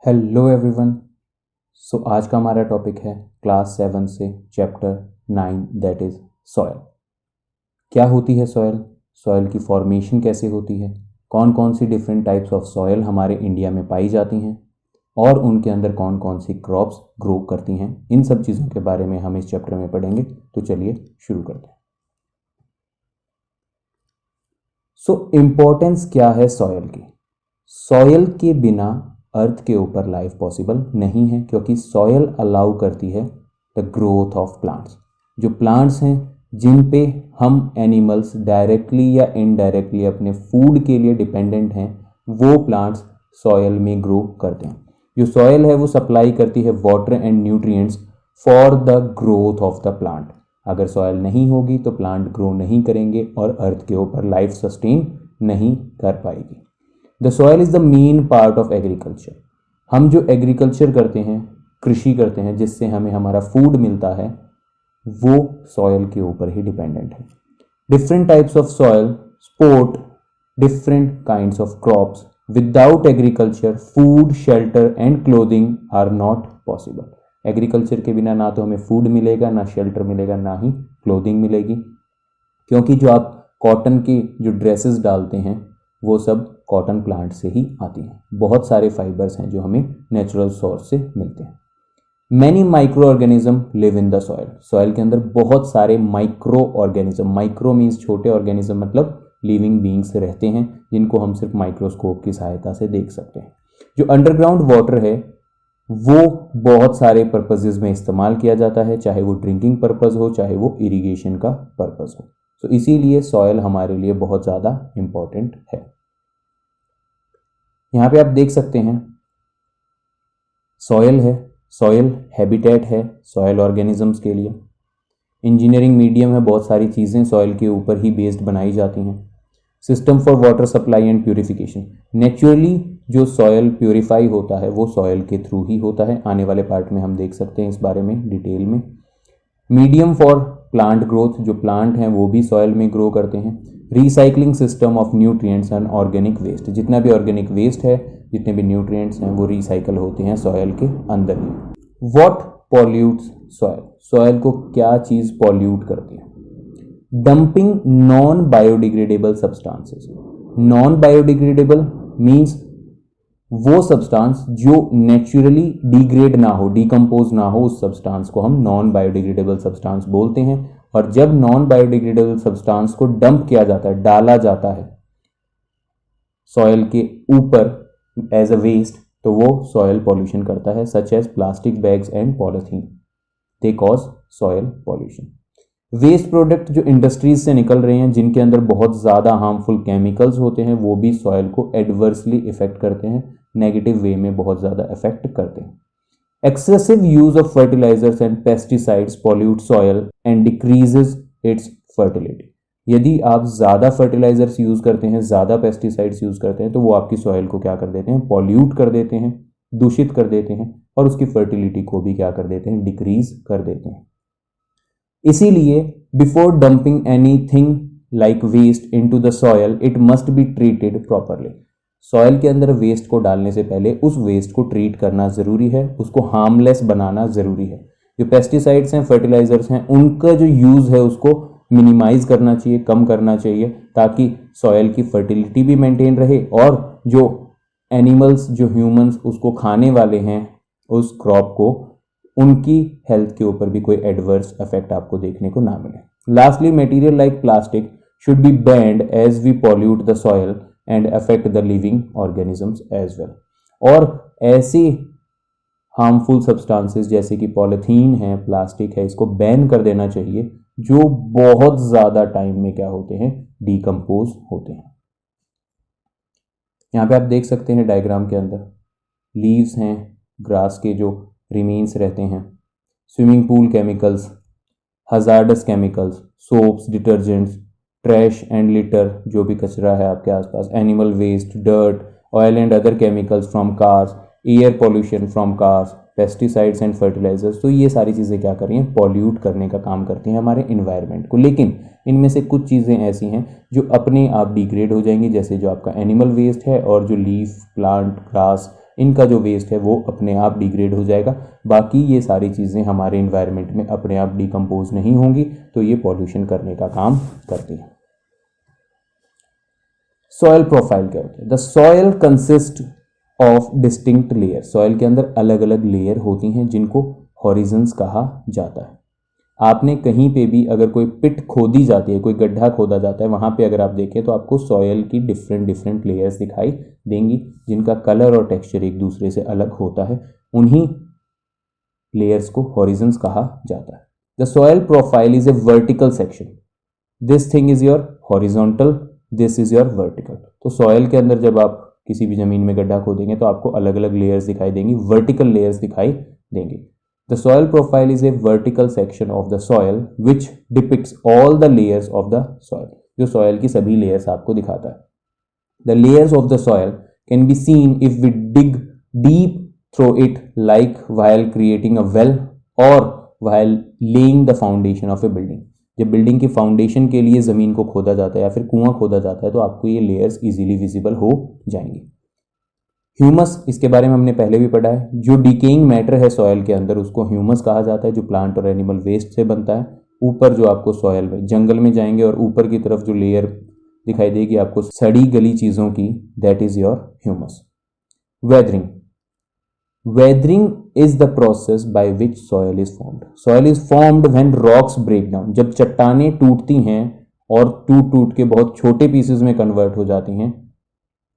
Hello everyone. आज का हमारा टॉपिक है क्लास 7 से चैप्टर 9 दैट इज़ सॉयल। क्या होती है सॉयल? सॉयल की फॉर्मेशन कैसे होती है? कौन कौन सी डिफरेंट टाइप्स ऑफ सॉयल हमारे इंडिया में पाई जाती हैं और उनके अंदर कौन कौन सी क्रॉप्स ग्रो करती हैं, इन सब चीज़ों के बारे में हम इस चैप्टर में पढ़ेंगे। तो चलिए शुरू करते हैं। इम्पोर्टेंस क्या है सॉयल की? सॉयल के बिना अर्थ के ऊपर लाइफ पॉसिबल नहीं है, क्योंकि सॉयल अलाउ करती है द ग्रोथ ऑफ प्लांट्स। जो प्लांट्स हैं जिन पे हम एनिमल्स डायरेक्टली या इनडायरेक्टली अपने फूड के लिए डिपेंडेंट हैं, वो प्लांट्स सॉयल में ग्रो करते हैं। जो सॉयल है वो सप्लाई करती है water and nutrients for the growth of the plant. अगर सॉयल नहीं होगी तो प्लांट ग्रो नहीं करेंगे और अर्थ के ऊपर लाइफ सस्टेन नहीं कर पाएगी। The soil is the main part of agriculture. हम जो एग्रीकल्चर करते हैं, कृषि करते हैं, जिससे हमें हमारा फूड मिलता है, वो सॉयल के ऊपर ही डिपेंडेंट है। Different types of soil support different kinds of crops. Without agriculture food, shelter and clothing are not possible. Agriculture के बिना ना तो हमें फूड मिलेगा, ना शेल्टर मिलेगा, ना ही क्लोथिंग मिलेगी, क्योंकि जो आप कॉटन की जो ड्रेसेस डालते हैं वो सब कॉटन प्लांट से ही आती हैं। बहुत सारे फाइबर्स हैं जो हमें नेचुरल सोर्स से मिलते हैं। Many micro organism live in the soil. Soil के अंदर बहुत सारे माइक्रो ऑर्गेनिज्म, माइक्रो मीन्स छोटे, ऑर्गेनिज्म मतलब लिविंग बींग्स रहते हैं, जिनको हम सिर्फ माइक्रोस्कोप की सहायता से देख सकते हैं। जो अंडरग्राउंड वाटर है वो बहुत सारे पर्पजेज में इस्तेमाल किया जाता है, चाहे वो ड्रिंकिंग पर्पज़ हो, चाहे वो इरिगेशन का पर्पज़ हो। तो इसीलिए सॉयल हमारे लिए बहुत ज़्यादा इम्पॉर्टेंट है। यहाँ पे आप देख सकते हैं सॉयल है, सॉयल हैबिटेट है सॉयल ऑर्गेनिजम्स के लिए। इंजीनियरिंग मीडियम है, बहुत सारी चीज़ें सॉयल के ऊपर ही बेस्ड बनाई जाती हैं। System for water supply and purification. Naturally जो सॉयल प्यूरिफाई होता है वो सॉयल के थ्रू ही होता है। आने वाले पार्ट में हम देख सकते हैं इस बारे में डिटेल में। मीडियम फॉर प्लांट ग्रोथ, जो प्लांट हैं वो भी सॉयल में ग्रो करते हैं। Recycling system of nutrients and organic waste. जितना भी ऑर्गेनिक वेस्ट है, जितने भी न्यूट्रिएंट्स हैं, वो रिसाइकल होते हैं सॉयल के अंदर ही। What pollutes soil? सॉयल को क्या चीज़ पॉल्यूट करती है? Dumping non biodegradable substances. Non biodegradable means वो सब्सटेंस जो नेचुरली डिग्रेड ना हो, डिकम्पोज ना हो, उस सब्सटेंस को हम नॉन बायोडिग्रेडेबल सब्सटेंस बोलते हैं। और जब नॉन बायोडिग्रेडेबल सब्सटेंस को डंप किया जाता है, डाला जाता है सॉयल के ऊपर एज अ वेस्ट, तो वो सॉयल पॉल्यूशन करता है, such as plastic bags and polythene, they cause soil pollution. Waste product जो इंडस्ट्रीज से निकल रहे हैं, जिनके अंदर बहुत ज़्यादा हार्मफुल केमिकल्स होते हैं, वो भी सॉयल को एडवर्सली इफेक्ट करते हैं, नेगेटिव वे में बहुत ज़्यादा इफेक्ट करते हैं। Excessive use of fertilizers and pesticides pollute soil and decreases its fertility. यदि आप ज़्यादा फर्टिलाइजर्स यूज़ करते हैं, ज़्यादा पेस्टिसाइड्स यूज़ करते हैं, तो वो आपकी सॉयल को क्या कर देते हैं? पॉल्यूट कर देते हैं, दूषित कर देते हैं, और उसकी फर्टिलिटी को भी क्या कर देते हैं? डिक्रीज कर देते हैं। इसीलिए before dumping anything like waste into the soil it must be treated properly. Soil के अंदर वेस्ट को डालने से पहले उस वेस्ट को ट्रीट करना ज़रूरी है, उसको हार्मलेस बनाना ज़रूरी है। जो पेस्टिसाइड्स हैं, फर्टिलाइजर्स हैं, उनका जो यूज़ है उसको मिनिमाइज करना चाहिए, कम करना चाहिए, ताकि सॉयल की फर्टिलिटी भी मेंटेन रहे और जो एनिमल्स, जो ह्यूमंस उसको खाने वाले हैं, उस क्रॉप को, उनकी हेल्थ के ऊपर भी कोई एडवर्स इफेक्ट आपको देखने को ना मिले। Lastly, material like plastic should be banned as we pollute the soil and affect the living organisms as well. और ऐसी हार्मफुल सब्सटेंसेस जैसे कि पॉलीथीन है, प्लास्टिक है, इसको बैन कर देना चाहिए, जो बहुत ज़्यादा टाइम में क्या होते हैं? डिकम्पोज होते हैं। यहाँ पे आप देख सकते हैं डायग्राम के अंदर लीव्स हैं, ग्रास के जो रिमेन्स रहते हैं, swimming pool chemicals, hazardous chemicals, soaps, detergents, trash and litter, जो भी कचरा है आपके आसपास, animal waste, dirt, oil and other chemicals from cars, air pollution from cars, pesticides and fertilizers. तो ये सारी चीज़ें क्या कर रही हैं? पॉल्यूट करने का काम करती हैं हमारे इन्वायरमेंट को। लेकिन इनमें से कुछ चीज़ें ऐसी हैं जो अपने आप डिग्रेड हो जाएंगी, जैसे जो आपका एनिमल वेस्ट है और जो लीफ, प्लांट, ग्रास इनका जो वेस्ट है वो अपने आप डिग्रेड हो जाएगा। बाकी ये सारी चीज़ें हमारे इन्वायरमेंट में अपने आप डिकम्पोज नहीं होंगी, तो ये पॉल्यूशन करने का काम करती है। सॉयल प्रोफाइल क्या होता है? The soil consist of distinct layer. Soil के अंदर अलग अलग लेयर होती हैं जिनको हॉरिजन्स कहा जाता है। आपने कहीं पे भी अगर कोई पिट खोदी जाती है, कोई गड्ढा खोदा जाता है, वहाँ पे अगर आप देखें तो आपको सॉयल की डिफरेंट डिफरेंट लेयर्स दिखाई देंगी जिनका कलर और टेक्सचर एक दूसरे से अलग होता है। उन्हीं लेयर्स को हॉरिजन्स कहा जाता है। The soil profile is a vertical section. This thing is your horizontal, this is your vertical. तो सॉयल के अंदर जब आप किसी भी ज़मीन में गड्ढा खोदेंगे तो आपको अलग अलग लेयर्स दिखाई देंगी, वर्टिकल लेयर्स दिखाई देंगी। The soil profile is a vertical section of the soil which depicts all the layers of the soil. जो soil की सभी layers आपको दिखाता है। The layers of the soil can be seen if we dig deep through it, like while creating a well or while laying the foundation of a building. जब building की foundation के लिए ज़मीन को खोदा जाता है या फिर कुआं खोदा जाता है तो आपको ये लेयर्स इजीली विजिबल हो जाएंगी। ह्यूमस, इसके बारे में हमने पहले भी पढ़ा है। जो डिकेइंग मैटर है सॉयल के अंदर उसको ह्यूमस कहा जाता है, जो प्लांट और एनिमल वेस्ट से बनता है। ऊपर जो आपको सॉयल में, जंगल में जाएंगे और ऊपर की तरफ जो लेयर दिखाई देगी आपको सड़ी गली चीज़ों की, that is your humus. Weathering. Weathering is the process by which soil is formed. Soil is formed when rocks break down. जब चट्टानें टूटती हैं और टूट टूट के बहुत छोटे पीसेस में कन्वर्ट हो जाती हैं,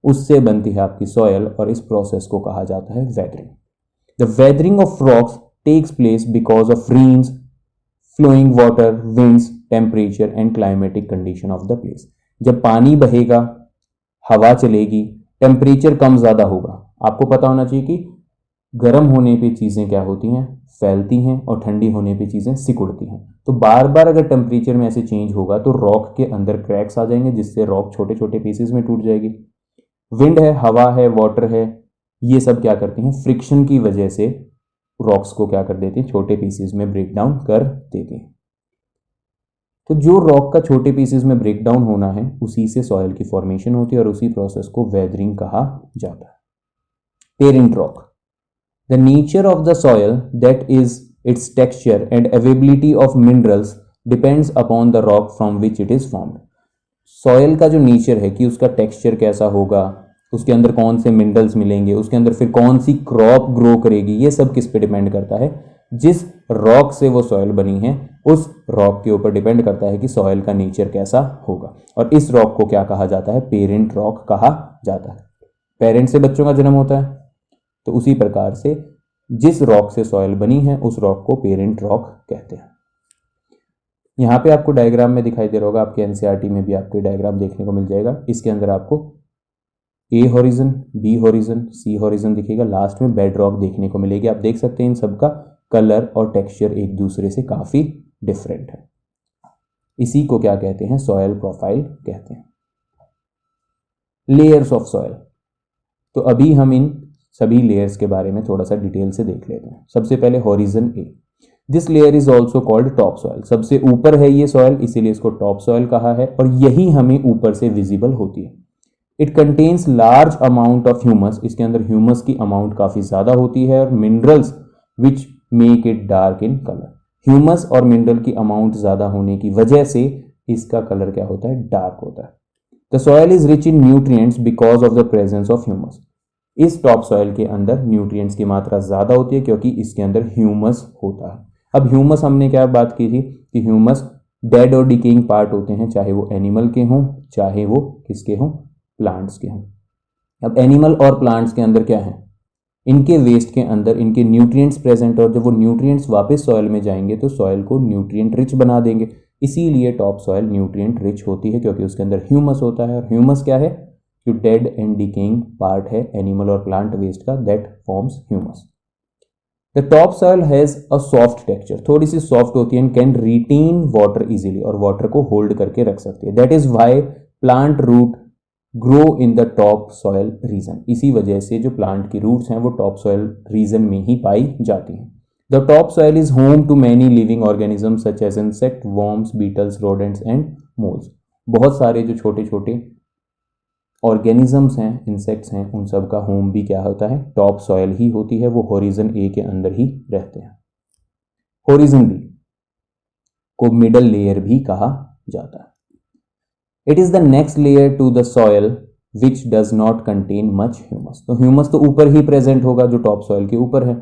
उससे बनती है आपकी सॉयल, और इस प्रोसेस को कहा जाता है weathering. The weathering of rocks takes place because of rains, flowing water, winds, temperature and climatic condition of the place. जब पानी बहेगा, हवा चलेगी, टेम्परेचर कम ज़्यादा होगा। आपको पता होना चाहिए कि गर्म होने पे चीज़ें क्या होती हैं, फैलती हैं, और ठंडी होने पे चीज़ें सिकुड़ती हैं। तो बार बार अगर टेम्परेचर में ऐसे चेंज होगा तो रॉक के अंदर क्रैक्स आ जाएंगे जिससे रॉक छोटे छोटे पीसेस में टूट जाएगी। विंड है, हवा है, वाटर है, ये सब क्या करती हैं, फ्रिक्शन की वजह से रॉक्स को क्या कर देती हैं, छोटे पीसेस में ब्रेक डाउन कर देती हैं। तो जो रॉक का छोटे पीसेस में ब्रेक डाउन होना है उसी से सॉयल की फॉर्मेशन होती है और उसी प्रोसेस को वेदरिंग कहा जाता है। Parent rock. The nature of the soil, that is it's texture and availability of minerals, depends upon the rock from which it is formed. Soil का जो नेचर है कि उसका टेक्सचर कैसा होगा, उसके अंदर कौन से मिनरल्स मिलेंगे, उसके अंदर फिर कौन सी क्रॉप ग्रो करेगी, ये सब किस पे डिपेंड करता है, जिस रॉक से वो सॉयल बनी है उस रॉक के ऊपर डिपेंड करता है कि सॉयल का नेचर कैसा होगा। और इस रॉक को क्या कहा जाता है, पेरेंट रॉक कहा जाता है। पेरेंट से बच्चों का जन्म होता है, तो उसी प्रकार से जिस रॉक से सॉयल बनी है उस रॉक को पेरेंट रॉक कहते हैं। यहाँ पे आपको डायग्राम में दिखाई दे रहा होगा, आपके एनसीईआरटी में भी आपको डायग्राम देखने को मिल जाएगा। इसके अंदर आपको ए हॉरिजन, बी हॉरिजन, सी हॉरिजन दिखेगा, लास्ट में बेड रॉक देखने को मिलेगी। आप देख सकते हैं इन सबका कलर और टेक्सचर एक दूसरे से काफ़ी डिफरेंट है। इसी को क्या कहते हैं, सॉयल प्रोफाइल कहते हैं। Layers of soil. तो अभी हम इन सभी लेयर्स के बारे में थोड़ा सा डिटेल से देख लेते हैं। सबसे पहले horizon A. This layer is also called top soil. सबसे ऊपर है ये सॉयल, इसीलिए इसको टॉप सॉयल कहा है, और यही हमें ऊपर से विजिबल होती है। It contains large amount of humus. इसके अंदर ह्यूमस की अमाउंट काफ़ी ज़्यादा होती है, और minerals which make it dark in colour. Humus और मिनरल की अमाउंट ज़्यादा होने की वजह से इसका कलर क्या होता है, डार्क होता है। The soil is rich in nutrients because of the presence of humus. इस टॉप सॉयल के अंदर न्यूट्रिएंट्स की मात्रा ज़्यादा होती है क्योंकि इसके अंदर ह्यूमस होता है। अब ह्यूमस हमने क्या बात की थी कि ह्यूमस डेड और डिकेइंग पार्ट होते हैं, चाहे वो एनिमल के हों चाहे वो किसके हों, प्लांट्स के हों। अब एनिमल और प्लांट्स के अंदर क्या है, इनके वेस्ट के अंदर इनके न्यूट्रिएंट्स प्रेजेंट, और जब वो न्यूट्रिएंट्स वापस सॉयल में जाएंगे तो सॉयल को न्यूट्रिएंट रिच बना देंगे। इसीलिए टॉप सॉयल न्यूट्रिएंट रिच होती है क्योंकि उसके अंदर ह्यूमस होता है। और ह्यूमस क्या है, जो डेड एंड डिकेइंग पार्ट है एनिमल और प्लांट वेस्ट का, that forms humus. The top soil has a soft texture, थोड़ी सी सॉफ्ट होती है, and can retain water easily, और वाटर को होल्ड करके रख सकती है। That is why plant root grow in the top soil region. इसी वजह से जो प्लांट की रूट्स हैं वो टॉप सॉयल रीजन में ही पाई जाती हैं। The top soil is home to many living organisms such as insect, worms, beetles, rodents and moles. बहुत सारे जो छोटे छोटे ऑर्गेनिजम्स हैं, इंसेक्ट्स हैं, उन सब का होम भी क्या होता है, टॉप सॉयल ही होती है, वो होरिजन ए के अंदर ही रहते हैं। होरिजन बी को मिडल लेयर भी कहा जाता है। It is the next layer to the soil which does not contain much humus. तो ह्यूमस तो ऊपर ही प्रेजेंट होगा जो टॉप सॉयल के ऊपर है,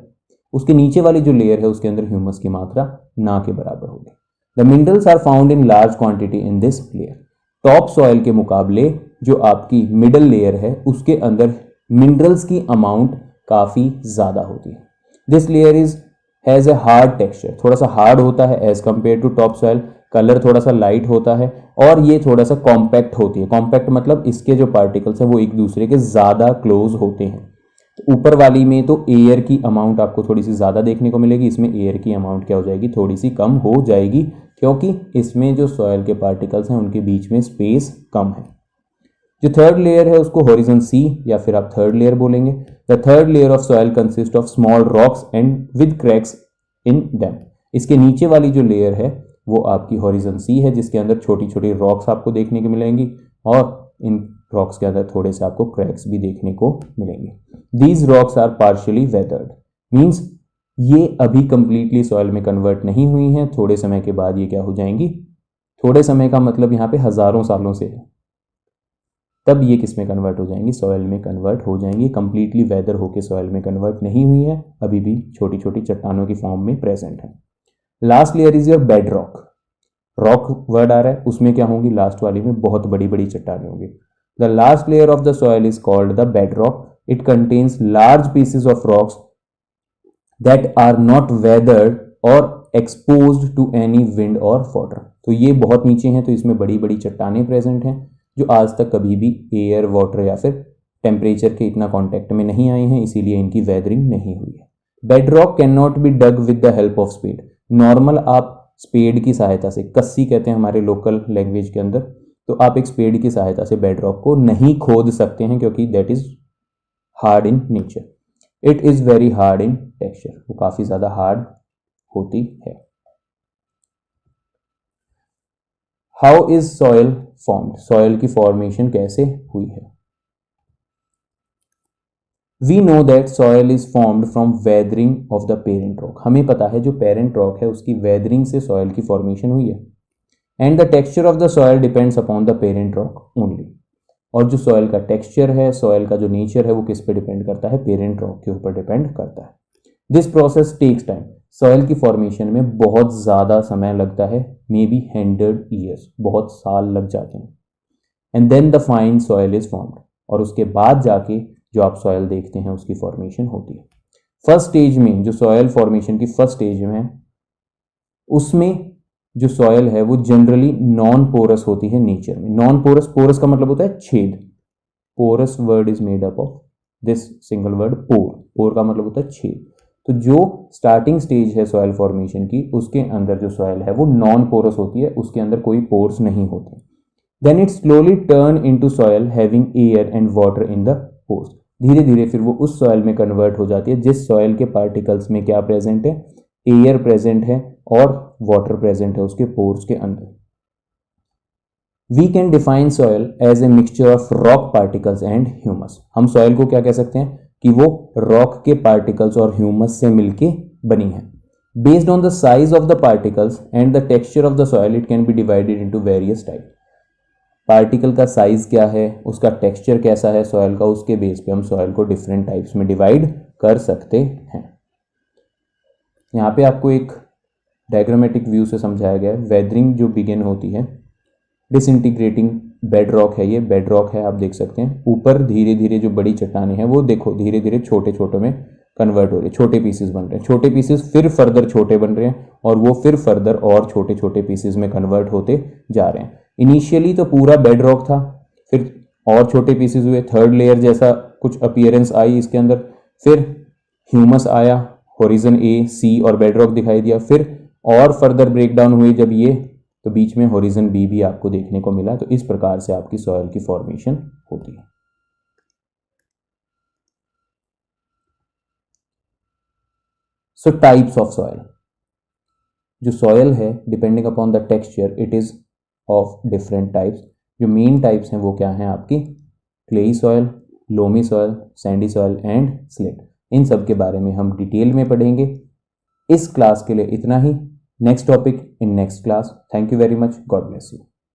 उसके नीचे वाली जो लेयर है उसके अंदर ह्यूमस की मात्रा ना के बराबर होगी। The minerals are found in large quantity in this layer. Top soil के मुकाबले जो आपकी मिडल लेयर है उसके अंदर मिनरल्स की अमाउंट काफ़ी ज़्यादा होती है। This layer is has a hard texture, थोड़ा सा हार्ड होता है as compare to top soil. Colour थोड़ा सा लाइट होता है और ये थोड़ा सा कॉम्पैक्ट होती है। कॉम्पैक्ट मतलब इसके जो पार्टिकल्स हैं वो एक दूसरे के ज़्यादा क्लोज होते हैं। तो ऊपर वाली में तो एयर की अमाउंट आपको थोड़ी सी ज़्यादा देखने को मिलेगी, इसमें एयर की अमाउंट क्या हो जाएगी, थोड़ी सी कम हो जाएगी, क्योंकि इसमें जो सॉयल के पार्टिकल्स हैं उनके बीच में स्पेस कम है। जो थर्ड लेयर है उसको होरिजन सी या फिर आप थर्ड लेयर बोलेंगे। The third layer of soil consist of small rocks and with cracks in them. इसके नीचे वाली जो लेयर है वो आपकी होरिजन सी है, जिसके अंदर छोटी छोटी रॉक्स आपको देखने को मिलेंगी और इन रॉक्स के अंदर थोड़े से आपको क्रैक्स भी देखने को मिलेंगे। These rocks are partially weathered, means ये अभी कंप्लीटली सॉयल में कन्वर्ट नहीं हुई हैं, थोड़े समय के बाद ये क्या हो जाएंगी, थोड़े समय का मतलब यहाँ पे हजारों सालों से है, तब ये किस में कन्वर्ट हो जाएंगी, सॉयल में कन्वर्ट हो जाएंगी। कंप्लीटली वेदर होके सॉयल में कन्वर्ट नहीं हुई है, अभी भी छोटी छोटी चट्टानों की फॉर्म में प्रेजेंट है। Last layer is your bedrock. Rock word आ रहा है, उसमें क्या होंगी, लास्ट वाली में बहुत बड़ी बड़ी चट्टानें होंगी। The last layer of the soil is called the bed rock. It contains large pieces of rocks that are not weathered और एक्सपोज्ड टू एनी विंड और वाटर। तो ये बहुत नीचे हैं, तो इसमें बड़ी बड़ी चट्टानें प्रेजेंट हैं जो आज तक कभी भी एयर, वाटर या फिर टेम्परेचर के इतना कांटेक्ट में नहीं आए हैं, इसीलिए इनकी वेदरिंग नहीं हुई है। Bed rock can not be dug with the help of spade. Normal आप स्पेड की सहायता से, कस्सी कहते हैं हमारे लोकल लैंग्वेज के अंदर, तो आप एक स्पेड की सहायता से बेड रॉक को नहीं खोद सकते हैं, क्योंकि that is hard in nature. It is very hard in texture, वो काफी ज्यादा हार्ड होती है। How is soil formed, soil की फॉर्मेशन कैसे हुई है। We know that soil is formed from weathering of the parent rock. हमें पता है जो पेरेंट रॉक है उसकी वेदरिंग से सॉयल की फॉर्मेशन हुई है। And the texture of the soil depends upon the parent rock only. और जो सॉयल का टेक्सचर है, सॉयल का जो नेचर है, वो किस पे डिपेंड करता है, पेरेंट रॉक के ऊपर डिपेंड करता है। This process takes time. Soil की फॉर्मेशन में बहुत ज़्यादा समय लगता है, मे बी 100 ईयर्स, बहुत साल लग जाते हैं। And then the fine soil is formed, और उसके बाद जाके जो आप सॉयल देखते हैं उसकी फॉर्मेशन होती है। फर्स्ट स्टेज में, जो सॉयल फॉर्मेशन की फर्स्ट स्टेज में है, उसमें जो सॉयल है वो जनरली नॉन पोरस होती है नेचर में। नॉन पोरस, पोरस का मतलब होता है छेद। Porous word is made up of this single word pore. Pore का मतलब होता है छेद। तो जो स्टार्टिंग स्टेज है सॉयल फॉर्मेशन की, उसके अंदर जो सॉयल है वो नॉन पोरस होती है, उसके अंदर कोई पोर्स नहीं होते। Then it slowly turn into soil having air and water in the pores. धीरे धीरे फिर वो उस सॉयल में कन्वर्ट हो जाती है जिस सॉयल के पार्टिकल्स में क्या प्रेजेंट है, एयर प्रेजेंट है और वाटर प्रेजेंट है उसके पोर्स के अंदर। We can define soil as a mixture of rock particles and humus. हम सॉयल को क्या कह सकते हैं कि वो रॉक के पार्टिकल्स और ह्यूमस से मिलके बनी है। Based on the size of the particles and the texture of the soil it can be divided into various type. Particle का साइज क्या है, उसका टेक्सचर कैसा है सॉयल का, उसके बेस पे हम सॉयल को डिफरेंट टाइप्स में डिवाइड कर सकते हैं। यहाँ पे आपको एक डायग्रामेटिक व्यू से समझाया गया है। वेदरिंग जो बिगिन होती है, डिसइंटीग्रेटिंग बेड रॉक है, ये बेड रॉक है, आप देख सकते हैं। ऊपर धीरे धीरे जो बड़ी चट्टानें हैं वो देखो धीरे धीरे छोटे छोटे में कन्वर्ट हो रही है, छोटे पीसेस बन रहे हैं, छोटे पीसेस फिर फर्दर छोटे बन रहे हैं और वो फिर फर्दर और छोटे छोटे पीसेस में कन्वर्ट होते जा रहे हैं। इनिशियली तो पूरा बेड रॉक था, फिर और छोटे पीसेस हुए, थर्ड लेयर जैसा कुछ अपीयरेंस आई इसके अंदर, फिर ह्यूमस आया, होरिजन ए, सी और बेड रॉक दिखाई दिया, फिर और फर्दर ब्रेकडाउन हुई जब ये, तो बीच में होरिजन बी भी आपको देखने को मिला। तो इस प्रकार से आपकी सॉयल की फॉर्मेशन होती है। सो टाइप्स ऑफ सॉयल, जो सॉयल है depending upon the texture it is of different types. जो मेन टाइप्स हैं वो क्या हैं आपकी, clayey soil, loamy soil, sandy soil and slate. इन सब के बारे में हम डिटेल में पढ़ेंगे। इस क्लास के लिए इतना ही। Next topic in next class. Thank you very much. God bless you.